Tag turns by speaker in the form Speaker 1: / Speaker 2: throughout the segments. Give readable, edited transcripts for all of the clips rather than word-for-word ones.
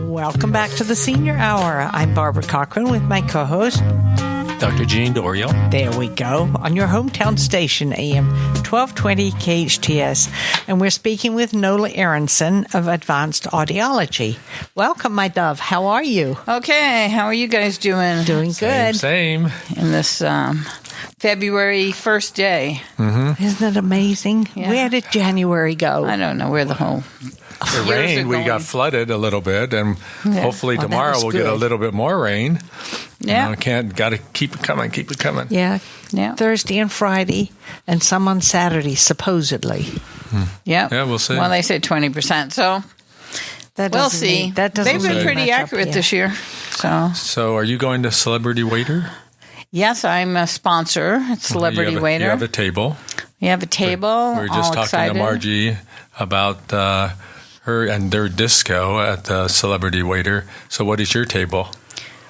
Speaker 1: Welcome back to the Senior Hour. I'm Barbara Cochran with my co-host,
Speaker 2: Dr. Jean Dorio.
Speaker 1: There we go. On your hometown station, AM 1220 KHTS. And we're speaking with Nola Aronson of Advanced Audiology. Welcome, my dove. How are you?
Speaker 3: Okay. How are you guys doing?
Speaker 1: Doing good.
Speaker 2: Same.
Speaker 3: In this February 1st day.
Speaker 1: Mm-hmm. Isn't it amazing?
Speaker 3: Yeah.
Speaker 1: Where did January go?
Speaker 3: I don't know where the whole
Speaker 2: It rained. We got flooded a little bit, and hopefully tomorrow we'll get a little bit more rain.
Speaker 3: Yeah.
Speaker 2: Got to keep it coming,
Speaker 1: Yeah.
Speaker 3: Yeah.
Speaker 1: Thursday and Friday, and some on Saturday, supposedly.
Speaker 3: Yeah.
Speaker 2: Yeah, we'll see.
Speaker 3: Well, they say 20%, so we'll see. They've been pretty accurate this year.
Speaker 2: So are you going to Celebrity Waiter?
Speaker 3: Yes, I'm a sponsor at Celebrity Waiter.
Speaker 2: You have a table.
Speaker 3: We have a table.
Speaker 2: We were just talking
Speaker 3: excited
Speaker 2: to Margie about her and their disco at the Celebrity Waiter. So what is your table?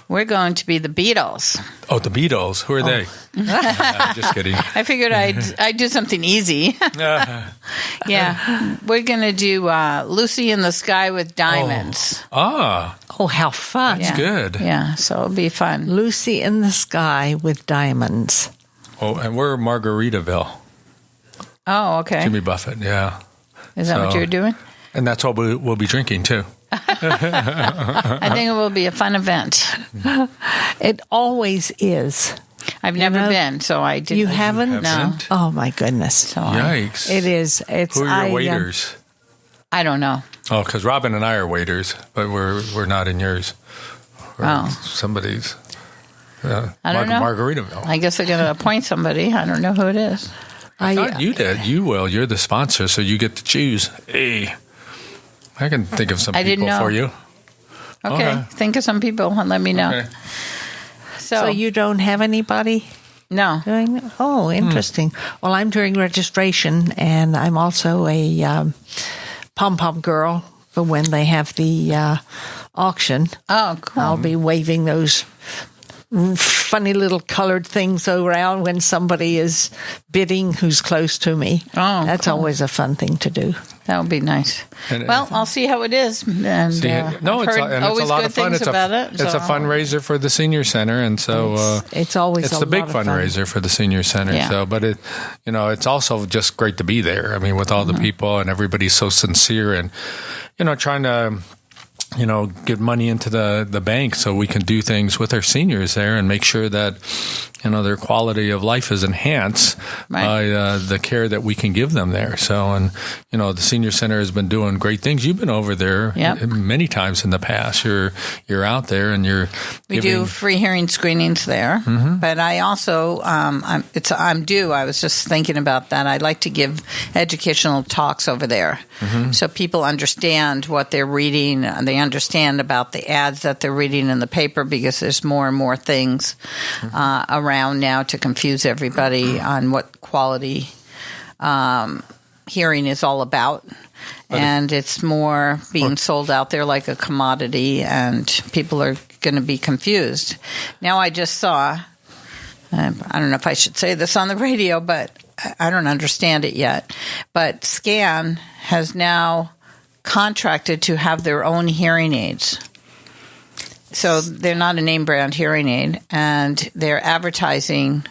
Speaker 3: We're going to be the Beatles.
Speaker 2: Oh, the Beatles. Who are they? Just kidding.
Speaker 3: I figured I'd do something easy. Yeah. We're going to do Lucy in the Sky with Diamonds.
Speaker 1: Oh, how fun.
Speaker 2: That's good.
Speaker 3: Yeah, so it'll be fun.
Speaker 1: Lucy in the Sky with Diamonds.
Speaker 2: Oh, and we're Margaritaville.
Speaker 3: Oh, okay.
Speaker 2: Jimmy Buffett, yeah.
Speaker 3: Is that what you're doing?
Speaker 2: And that's what we'll be drinking, too.
Speaker 3: I think it will be a fun event.
Speaker 1: It always is.
Speaker 3: I've never been, so I didn't.
Speaker 1: You haven't?
Speaker 3: No.
Speaker 1: Oh, my goodness.
Speaker 3: So
Speaker 2: Yikes.
Speaker 1: It is.
Speaker 2: Who are your waiters?
Speaker 3: I don't know.
Speaker 2: Oh, because Robin and I are waiters, but we're not in yours. Somebody's.
Speaker 3: I don't know.
Speaker 2: Margaritaville.
Speaker 3: I guess they're going to appoint somebody. I don't know who it is.
Speaker 2: I thought you did. You will. You're the sponsor, so you get to choose. Hey, I can think of some people for you.
Speaker 3: Okay. Think of some people and let me know.
Speaker 2: Okay.
Speaker 1: So you don't have anybody?
Speaker 3: No.
Speaker 1: Doing that? Oh, interesting. Well, I'm doing registration, and I'm also a pom-pom girl for when they have the auction.
Speaker 3: Oh, cool.
Speaker 1: I'll be waving those funny little colored things around when somebody is bidding who's close to me.
Speaker 3: Oh,
Speaker 1: that's
Speaker 3: cool.
Speaker 1: Always a fun thing to do.
Speaker 3: That would be nice. Well, I'll see how it is. And
Speaker 2: it's a lot of fun. It's a fundraiser for the senior center, and so
Speaker 1: it's always
Speaker 2: it's
Speaker 1: a
Speaker 2: the big
Speaker 1: lot of
Speaker 2: fundraiser for the senior center.
Speaker 3: Yeah.
Speaker 2: So, but it's also just great to be there. I mean, with all the people and everybody's so sincere and trying to get money into the bank so we can do things with our seniors there and make sure that their quality of life is enhanced by the care that we can give them there. So, and the senior center has been doing great things. You've been over there many times in the past. You're out there and
Speaker 3: we do free hearing screenings there. Mm-hmm. But I also I'm due. I was just thinking about that. I'd like to give educational talks over there, so people understand what they're reading. They understand about the ads that they're reading in the paper, because there's more and more things around now to confuse everybody on what quality hearing is all about. And it's more being sold out there like a commodity, and people are going to be confused. Now I just saw, I don't know if I should say this on the radio, but I don't understand it yet, but SCAN has now contracted to have their own hearing aids. So they're not a name brand hearing aid, and they're advertising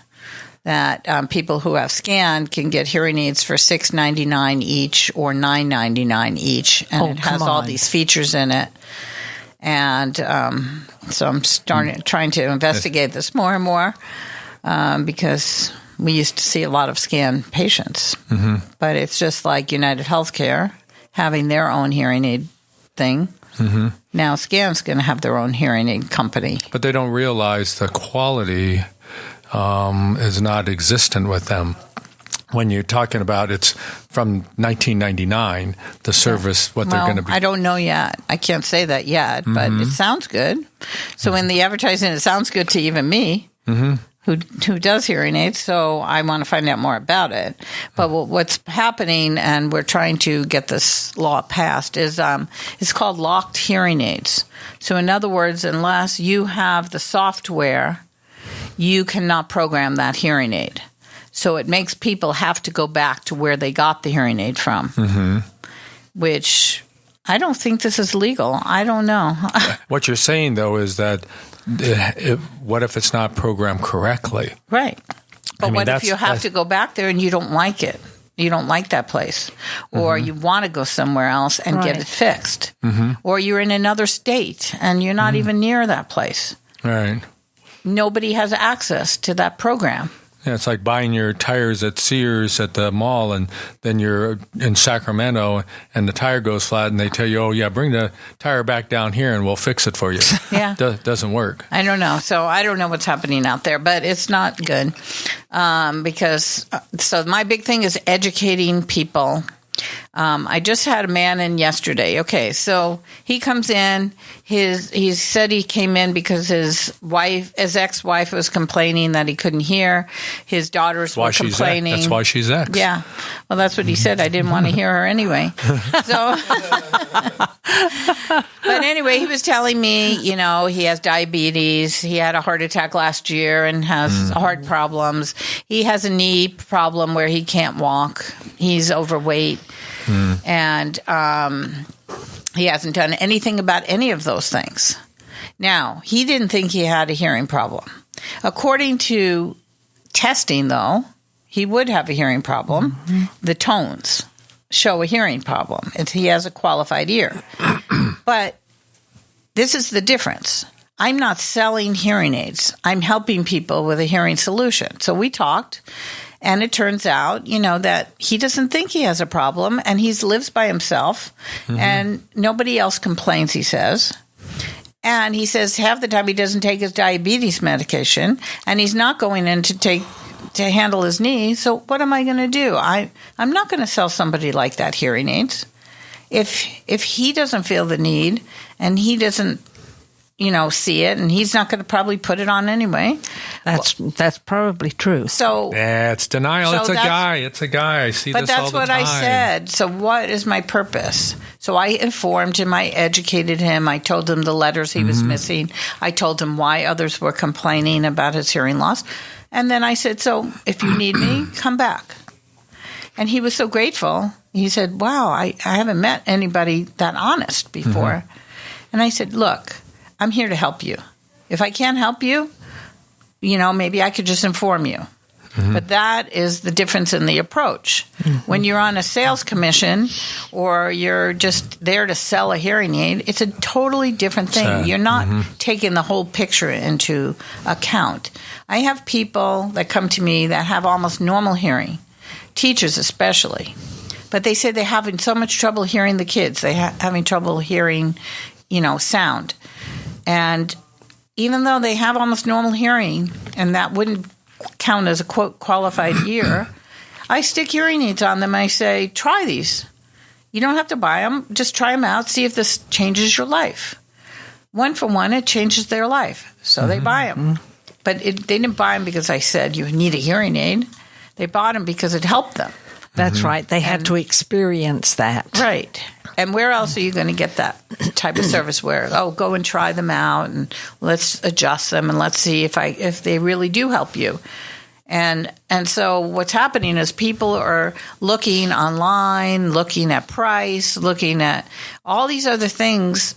Speaker 3: that people who have SCAN can get hearing aids for $6.99 each or $9.99 each, and it has all these features in it. And so I'm trying to investigate this more and more, because we used to see a lot of SCAN patients, but it's just like United Healthcare having their own hearing aid thing. Mm-hmm. Now SCAN's going to have their own hearing aid company.
Speaker 2: But they don't realize the quality is not existent with them. When you're talking about it's from 1999, the service, what they're going to be.
Speaker 3: I don't know yet. I can't say that yet, but it sounds good. So in the advertising, it sounds good to even me. Who does hearing aids, so I want to find out more about it. But what's happening, and we're trying to get this law passed, is it's called locked hearing aids. So in other words, unless you have the software, you cannot program that hearing aid. So it makes people have to go back to where they got the hearing aid from, which I don't think this is legal. I don't know.
Speaker 2: What you're saying, though, is that what if it's not programmed correctly?
Speaker 3: Right. But what if you have
Speaker 2: that's-
Speaker 3: to go back there and you don't like it? You don't like that place, or you want to go somewhere else and get it fixed, or you're in another state and you're not even near that place.
Speaker 2: Right.
Speaker 3: Nobody has access to that program.
Speaker 2: Yeah, it's like buying your tires at Sears at the mall, and then you're in Sacramento, and the tire goes flat, and they tell you, "Oh, yeah, bring the tire back down here, and we'll fix it for you."
Speaker 3: Yeah,
Speaker 2: doesn't work.
Speaker 3: I don't know. So I don't know what's happening out there, but it's not good because. So my big thing is educating people. I just had a man in yesterday. Okay, so he comes in. He said he came in because his ex-wife was complaining that he couldn't hear. His daughters were complaining.
Speaker 2: That's why she's ex.
Speaker 3: Yeah, well, that's what he said. I didn't want to hear her anyway. So, but anyway, he was telling me, he has diabetes. He had a heart attack last year and has heart problems. He has a knee problem where he can't walk. He's overweight. And he hasn't done anything about any of those things. Now, he didn't think he had a hearing problem. According to testing, though, he would have a hearing problem. The tones show a hearing problem. He has a qualified ear. But this is the difference. I'm not selling hearing aids. I'm helping people with a hearing solution. So we talked. And it turns out, that he doesn't think he has a problem, and he lives by himself, and nobody else complains, he says. And he says half the time he doesn't take his diabetes medication, and he's not going in to handle his knee. So what am I going to do? I'm not going to sell somebody like that hearing aids. If he doesn't feel the need, and he doesn't see it, and he's not going to probably put it on anyway.
Speaker 1: That's probably true.
Speaker 2: So yeah, it's denial.
Speaker 3: So
Speaker 2: it's a guy. It's a guy. I see this all the time.
Speaker 3: But that's what I said. So what is my purpose? So I informed him. I educated him. I told him the letters he was missing. I told him why others were complaining about his hearing loss. And then I said, so if you need me, come back. And he was so grateful. He said, wow, I haven't met anybody that honest before. And I said, look, I'm here to help you. If I can't help you, maybe I could just inform you. But that is the difference in the approach. When you're on a sales commission or you're just there to sell a hearing aid, it's a totally different thing. You're not taking the whole picture into account. I have people that come to me that have almost normal hearing, teachers especially. But they say they're having so much trouble hearing the kids. They're having trouble hearing, sound. And even though they have almost normal hearing, and that wouldn't count as a, quote, qualified ear, I stick hearing aids on them. I say, try these. You don't have to buy them. Just try them out. See if this changes your life. One for one, it changes their life. So they buy them. But they didn't buy them because I said you need a hearing aid. They bought them because it helped them.
Speaker 1: That's right. They had to experience that.
Speaker 3: Right. And where else are you going to get that type of service where, go and try them out and let's adjust them and let's see if they really do help you. And so what's happening is people are looking online, looking at price, looking at all these other things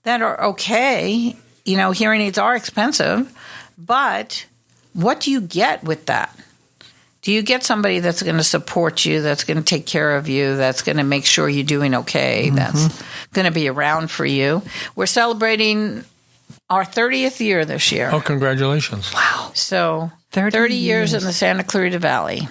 Speaker 3: that are okay. Hearing aids are expensive, but what do you get with that? Do you get somebody that's going to support you, that's going to take care of you, that's going to make sure you're doing okay, that's going to be around for you? We're celebrating our 30th year this year.
Speaker 2: Oh, congratulations.
Speaker 3: Wow. So 30 years in the Santa Clarita Valley.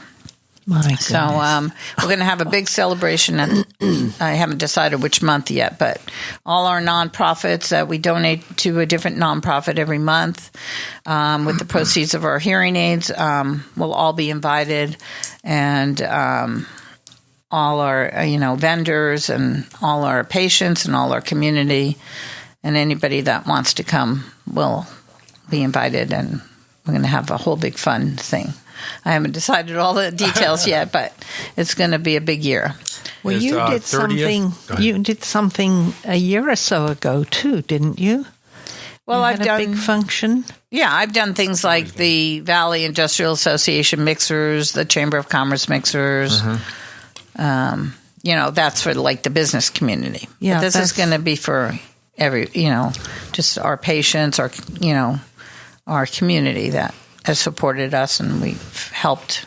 Speaker 1: My goodness.
Speaker 3: So we're going to have a big celebration. I haven't decided which month yet, but all our nonprofits that we donate to a different nonprofit every month with the proceeds of our hearing aids will all be invited, and all our vendors and all our patients and all our community and anybody that wants to come will be invited, and we're going to have a whole big fun thing. I haven't decided all the details yet, but it's going to be a big year.
Speaker 1: Well, you did something. You did something a year or so ago too, didn't you?
Speaker 3: Well, I've done
Speaker 1: a big function.
Speaker 3: Yeah, I've done things like the Valley Industrial Association mixers, the Chamber of Commerce mixers, that's for like the business community.
Speaker 1: Yeah,
Speaker 3: but this is going to be for every, just our patients, our community that has supported us and we've helped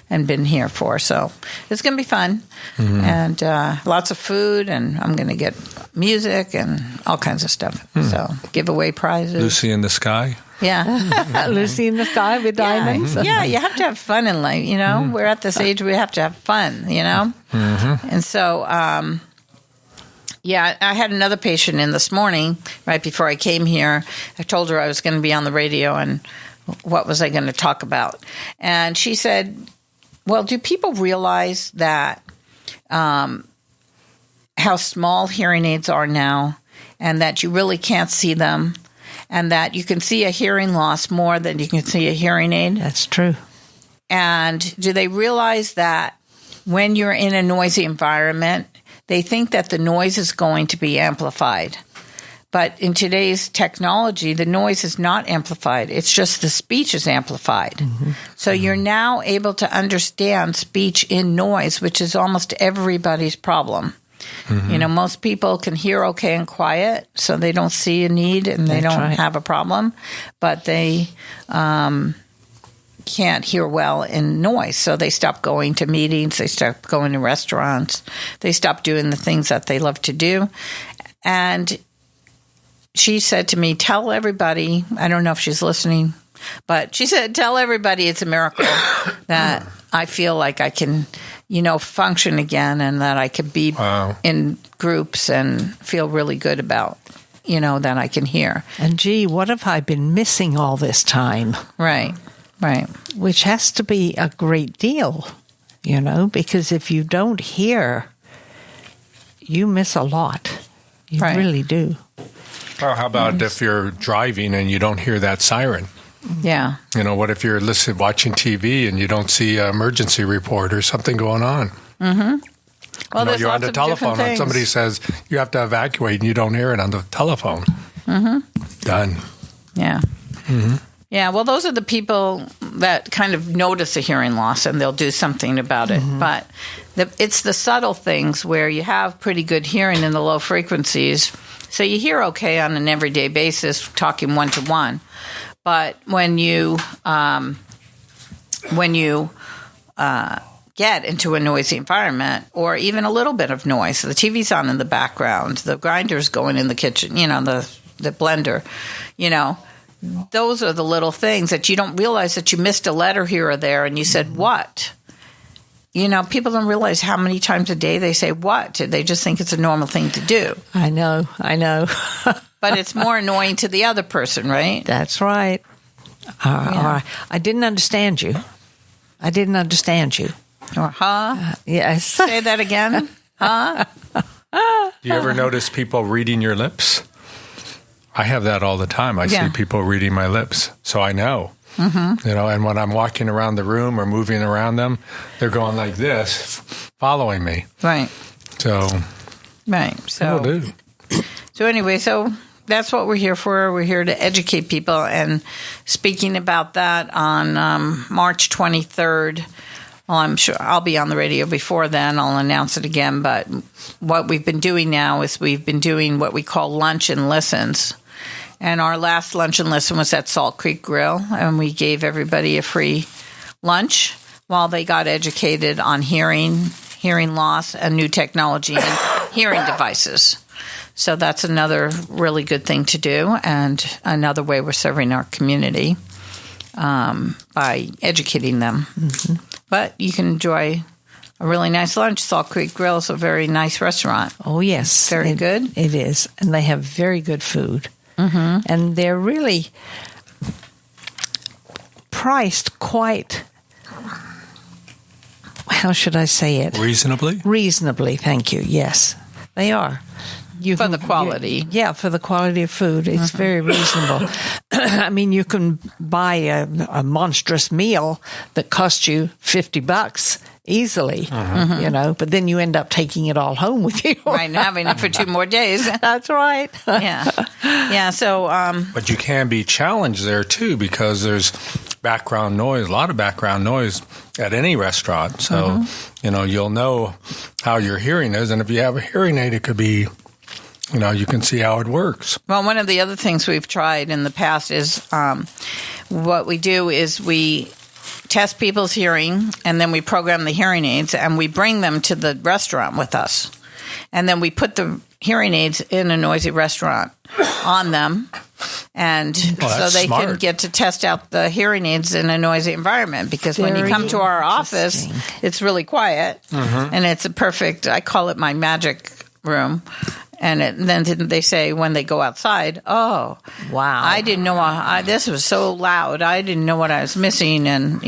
Speaker 3: and been here for. So it's going to be fun and lots of food, and I'm going to get music and all kinds of stuff. So giveaway prizes.
Speaker 2: Lucy in the Sky.
Speaker 3: Yeah.
Speaker 1: Lucy in the Sky with diamonds.
Speaker 3: Yeah, you have to have fun in life, We're at this age where we have to have fun, And so, I had another patient in this morning, right before I came here. I told her I was going to be on the radio and what was I going to talk about. And she said, well, do people realize that how small hearing aids are now and that you really can't see them? And that you can see a hearing loss more than you can see a hearing aid.
Speaker 1: That's true.
Speaker 3: And do they realize that when you're in a noisy environment, they think that the noise is going to be amplified. But in today's technology, the noise is not amplified. It's just the speech is amplified. So you're now able to understand speech in noise, which is almost everybody's problem. Most people can hear okay and quiet, so they don't see a need and they don't have a problem, but they can't hear well in noise. So they stop going to meetings, they stop going to restaurants, they stop doing the things that they love to do. And she said to me, tell everybody, I don't know if she's listening, but she said, tell everybody it's a miracle that I feel like I can function again and that I could be in groups and feel really good about, that I can hear.
Speaker 1: And gee, what have I been missing all this time?
Speaker 3: Right.
Speaker 1: Which has to be a great deal, because if you don't hear, you miss a lot. You really do.
Speaker 2: Well, how about if you're driving and you don't hear that siren?
Speaker 3: Yeah.
Speaker 2: What if you're watching TV and you don't see an emergency report or something going on?
Speaker 3: Well,
Speaker 2: you're on the telephone and somebody says you have to evacuate and you don't hear it on the telephone. Done.
Speaker 3: Yeah. Yeah, well, those are the people that kind of notice a hearing loss and they'll do something about it. But it's the subtle things where you have pretty good hearing in the low frequencies. So you hear okay on an everyday basis, talking one-to-one. But when you get into a noisy environment, or even a little bit of noise, the TV's on in the background, the grinder's going in the kitchen, the blender, those are the little things that you don't realize that you missed a letter here or there, and you said what. People don't realize how many times a day they say what. They just think it's a normal thing to do.
Speaker 1: I know.
Speaker 3: But it's more annoying to the other person, right?
Speaker 1: That's right. I didn't understand you.
Speaker 3: Or, huh?
Speaker 1: Yes.
Speaker 3: Say that again. Huh?
Speaker 2: Do you ever notice people reading your lips? I have that all the time. I see people reading my lips, so I know. And when I'm walking around the room or moving around them, they're going like this, following me.
Speaker 3: Right.
Speaker 2: So.
Speaker 3: So.
Speaker 2: People do.
Speaker 3: So anyway, that's what we're here for. We're here to educate people. And speaking about that on March 23rd, well, I'm sure I'll be on the radio before then. I'll announce it again. But what we've been doing now is we've been doing what we call lunch and listens. And our last lunch and listen was at Salt Creek Grill. And we gave everybody a free lunch while they got educated on hearing loss, and new technology and hearing devices. So that's another really good thing to do, and another way we're serving our community by educating them. But you can enjoy a really nice lunch. Salt Creek Grill is a very nice restaurant.
Speaker 1: Oh, yes.
Speaker 3: Very good.
Speaker 1: It is. And they have very good food. And they're really priced quite, how should I say it?
Speaker 2: Reasonably?
Speaker 1: Reasonably, thank you. Yes, they are.
Speaker 3: For the quality.
Speaker 1: For the quality of food. It's very reasonable. I mean, you can buy a monstrous meal that costs you $50 easily, but then you end up taking it all home with you.
Speaker 3: Right, and having it for 2 more days.
Speaker 1: That's right.
Speaker 3: Yeah, so...
Speaker 2: But you can be challenged there, too, because there's background noise, a lot of background noise at any restaurant. So, you'll know how your hearing is. And if you have a hearing aid, it could be, you can see how it works.
Speaker 3: Well, one of the other things we've tried in the past is what we do is we test people's hearing, and then we program the hearing aids, and we bring them to the restaurant with us. And then we put the hearing aids in a noisy restaurant on them, and so they can get to test out the hearing aids in a noisy environment. Because when you come to our office, it's really quiet, and it's a perfect, I call it my magic room. And then they say when they go outside, oh, wow, I didn't know this was so loud. I didn't know what I was missing. And,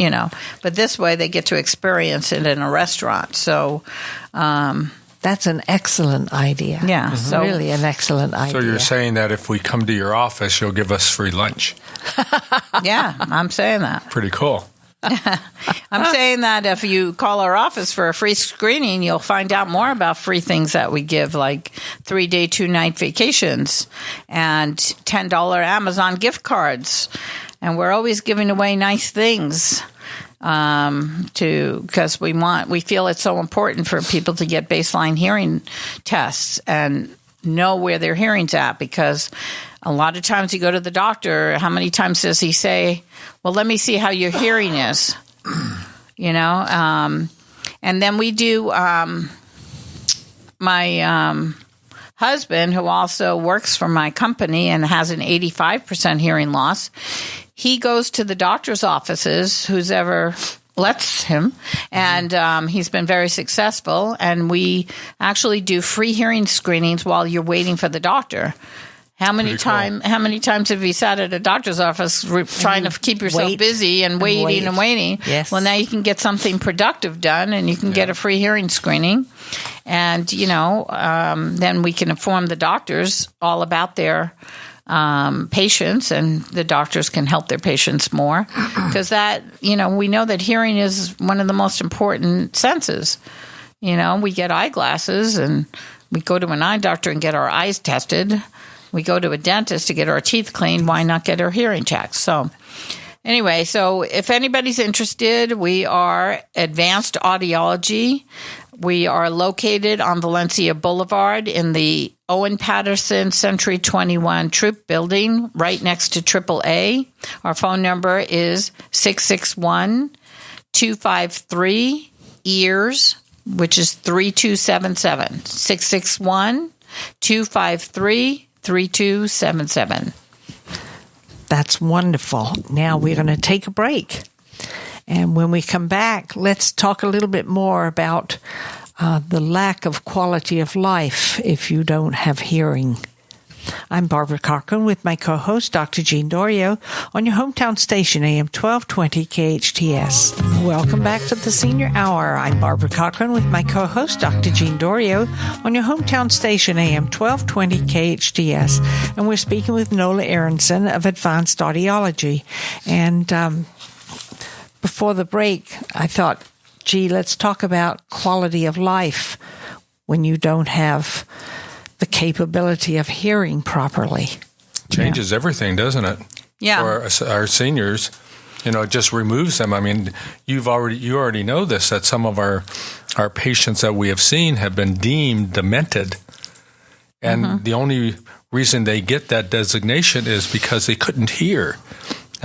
Speaker 3: but this way they get to experience it in a restaurant. So
Speaker 1: that's an excellent idea.
Speaker 3: Yeah. So
Speaker 1: really an excellent idea.
Speaker 2: So you're saying that if we come to your office, you'll give us free lunch.
Speaker 3: Yeah, I'm saying that.
Speaker 2: Pretty cool.
Speaker 3: I'm saying that if you call our office for a free screening, you'll find out more about free things that we give, like 3-day, 2-night vacations and $10 Amazon gift cards. And we're always giving away nice things because we feel it's so important for people to get baseline hearing tests and know where their hearing's at, because a lot of times you go to the doctor, how many times does he say, well, let me see how your hearing is, and then we do, my husband, who also works for my company and has an 85% hearing loss, he goes to the doctor's offices, who's ever lets him, and he's been very successful, and we actually do free hearing screenings while you're waiting for the doctor. How many times have you sat at a doctor's office trying to keep yourself busy and waiting?
Speaker 1: Yes.
Speaker 3: Well, now you can get something productive done, and you can get a free hearing screening. And, then we can inform the doctors all about their patients, and the doctors can help their patients more. Because we know that hearing is one of the most important senses. We get eyeglasses, and we go to an eye doctor and get our eyes tested. We go to a dentist to get our teeth cleaned. Why not get our hearing checked? So anyway, if anybody's interested, we are Advanced Audiology. We are located on Valencia Boulevard in the Owen Patterson Century 21 Troop Building, right next to AAA. Our phone number is 661-253-EARS, which is 3277. 661-253-3277.
Speaker 1: That's wonderful. Now we're going to take a break. And when we come back, let's talk a little bit more about the lack of quality of life if you don't have hearing. I'm Barbara Cochran with my co-host, Dr. Jean Dorio, on your hometown station, AM 1220 KHTS. Welcome back to the Senior Hour. I'm Barbara Cochran with my co-host, Dr. Jean Dorio, on your hometown station, AM 1220 KHTS. And we're speaking with Nola Aronson of Advanced Audiology. And before the break, I thought, let's talk about quality of life when you don't have the capability of hearing properly.
Speaker 2: Changes everything, doesn't it?
Speaker 3: Yeah.
Speaker 2: For our seniors, it just removes them. I mean, you already know this, that some of our patients that we have seen have been deemed demented. And the only reason they get that designation is because they couldn't hear.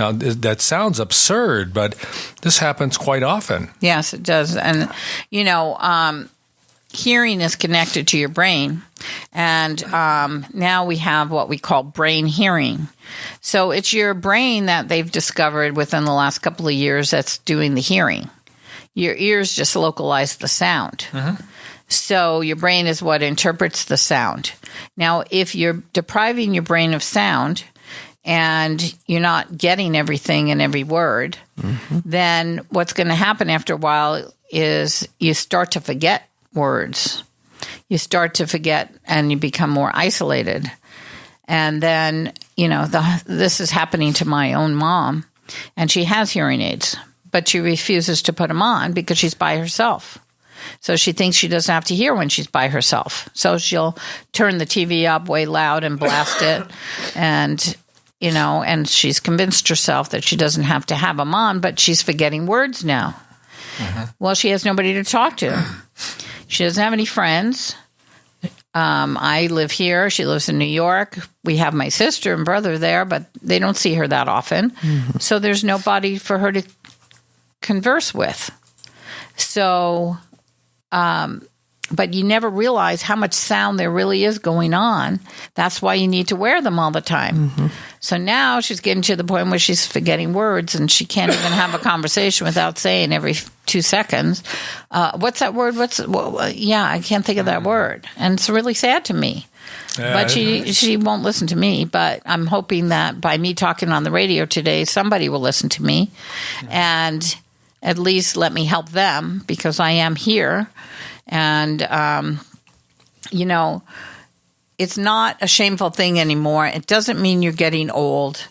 Speaker 2: Now, that sounds absurd, but this happens quite often.
Speaker 3: Yes, it does. And, hearing is connected to your brain, and now we have what we call brain hearing. So it's your brain that they've discovered within the last couple of years that's doing the hearing. Your ears just localize the sound. So your brain is what interprets the sound. Now, if you're depriving your brain of sound and you're not getting everything in every word, then what's going to happen after a while is you start to forget words. You start to forget, and you become more isolated. And then, this is happening to my own mom, and she has hearing aids, but she refuses to put them on because she's by herself. So she thinks she doesn't have to hear when she's by herself. So she'll turn the TV up way loud and blast it. And, and she's convinced herself that she doesn't have to have them on, but she's forgetting words now. Well, she has nobody to talk to. She doesn't have any friends. I live here. She lives in New York. We have my sister and brother there, but they don't see her that often. So there's nobody for her to converse with. So, but you never realize how much sound there really is going on. That's why you need to wear them all the time. So now she's getting to the point where she's forgetting words, and she can't even have a conversation without saying every 2 seconds, what's that word? I can't think of that word. And it's really sad to me. But she won't listen to me. But I'm hoping that by me talking on the radio today, somebody will listen to me and at least let me help them, because I am here. And, it's not a shameful thing anymore. It doesn't mean you're getting old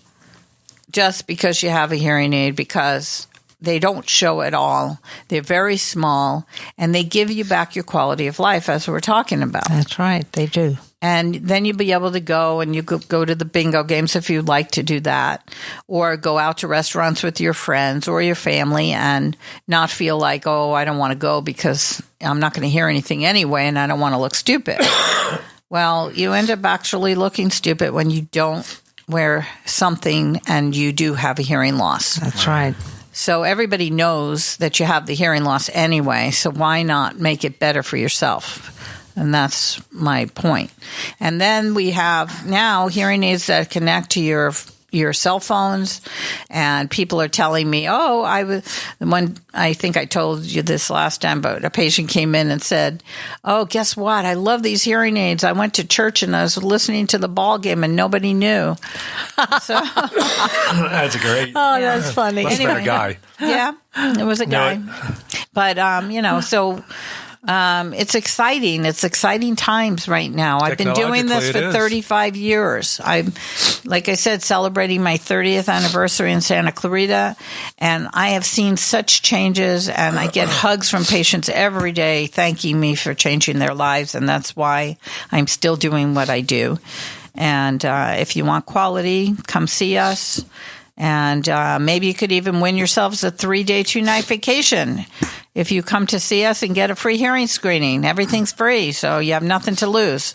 Speaker 3: just because you have a hearing aid, because they don't show at all. They're very small, and they give you back your quality of life, as we're talking about.
Speaker 1: That's right. They do.
Speaker 3: And then you'll be able to go, and you could go to the bingo games if you'd like to do that, or go out to restaurants with your friends or your family and not feel like, oh, I don't want to go because I'm not going to hear anything anyway, and I don't want to look stupid. Well, you end up actually looking stupid when you don't wear something and you do have a hearing loss.
Speaker 1: That's right.
Speaker 3: So everybody knows that you have the hearing loss anyway, so why not make it better for yourself? And that's my point. And then we have now hearing aids that connect to your cell phones, and people are telling me, I think I told you this last time, but a patient came in and said, oh, guess what? I love these hearing aids. I went to church and I was listening to the ball game and nobody knew. So
Speaker 2: that's great.
Speaker 1: Oh, that's funny.
Speaker 2: Must have been a guy.
Speaker 3: Yeah, it was a guy. But, it's exciting. It's exciting times right now. I've been doing this for 35 years. I'm, like I said, celebrating my 30th anniversary in Santa Clarita, and I have seen such changes, and I get hugs from patients every day thanking me for changing their lives, and that's why I'm still doing what I do. And if you want quality, come see us. And maybe you could even win yourselves a 3-day, 2-night vacation if you come to see us and get a free hearing screening. Everything's free, so you have nothing to lose.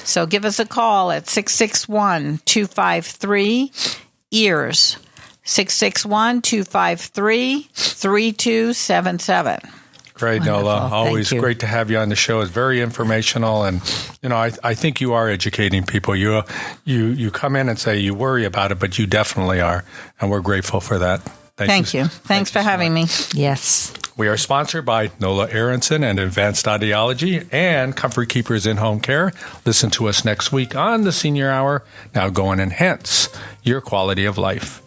Speaker 3: So give us a call at 661-253-EARS, 661-253-3277.
Speaker 2: Great, Nola. Always great to have you on the show. It's very informational, and I think you are educating people. You come in and say you worry about it, but you definitely are, and we're grateful for that.
Speaker 3: Thank you. Thanks for having me.
Speaker 1: Yes.
Speaker 2: We are sponsored by Nola Aronson and Advanced Audiology and Comfort Keepers in-Home Care. Listen to us next week on the Senior Hour. Now go and enhance your quality of life.